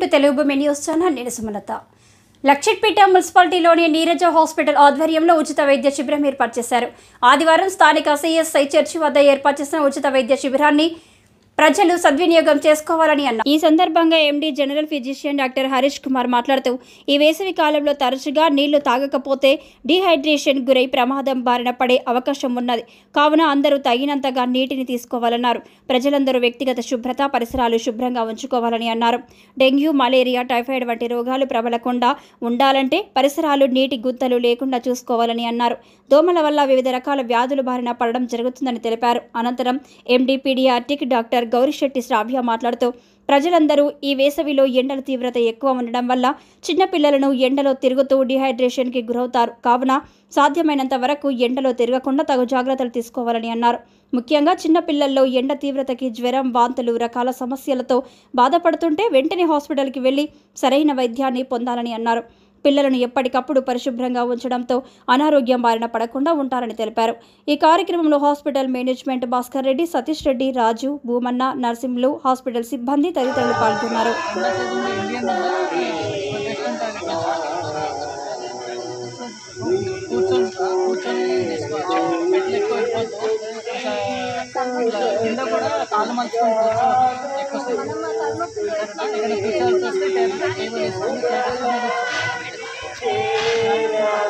To Telugu news channel నేను Sumalatha. Luxettipet మున్సిపాలిటీలోని Neeraja hospital ఆధ్వర్యంలో ఉచిత వైద్య శిబిరం ఏర్పాటు చేశారు. ఆదివారం స్థానిక సిఎస్ఐ చర్చి వద్ద ఏర్పాటు చేసిన ఉచిత వైద్య శిబిరాన్ని ప్రజలు సద్వినియోగం చేసుకోవాలని అన్నారు. ఈ సందర్భంగా ఎండి general physician doctor Harish Kumar మాట్లాడుతూ, ఈ వేసవి కాలంలో తరచుగా నీళ్లు తాగకపోతే డీహైడ్రేషన్ గురై ప్రమాదం బారిన పడే అవకాశం ఉన్నది. కావున అందరూ తగినంతగా నీటిని తీసుకోవాలన్నారు. ప్రజలందరూ వ్యక్తిగత శుభ్రత, పరిసరాలు శుభ్రంగా ఉంచుకోవాలని అన్నారు. డెంగ్యూ, మలేరియా, టైఫాయిడ్ వంటి రోగాలు ప్రబలకుండా ఉండాలంటే పరిసరాలు నీటి గుంతలు లేకుండా చూసుకోవాలని అన్నారు. దోమల వల్ల వివిధ రకాల వ్యాధులు బారిన పడడం జరుగుతుందని తెలిపారు. అనంతరం ఎండి పీడియాట్రిక్ డాక్టర్ గౌరిశెట్టి శ్రావ్య మాట్లాడుతూ, ప్రజలందరూ ఈ వేసవిలో ఎండల తీవ్రత ఎక్కువ ఉండడం వల్ల చిన్నపిల్లలను ఎండలో తిరుగుతూ డిహైడ్రేషన్కి గురవుతారు. కావున సాధ్యమైనంత వరకు ఎండలో తిరగకుండా తగు జాగ్రత్తలు తీసుకోవాలని అన్నారు. ముఖ్యంగా చిన్నపిల్లల్లో ఎండ తీవ్రతకి జ్వరం, వాంతులు రకాల సమస్యలతో బాధపడుతుంటే వెంటనే హాస్పిటల్కి వెళ్లి సరైన వైద్యాన్ని పొందాలని అన్నారు. పిల్లలను ఎప్పటికప్పుడు పరిశుభ్రంగా ఉంచడంతో అనారోగ్యం బారిన పడకుండా ఉంటారని తెలిపారు. ఈ కార్యక్రమంలో హాస్పిటల్ మేనేజ్మెంట్ భాస్కర్ రెడ్డి, సతీష్ రెడ్డి, రాజు, భూమన్న, నర్సింహులు, హాస్పిటల్ సిబ్బంది తదితరులు పాల్గొన్నారు. పిల్లలు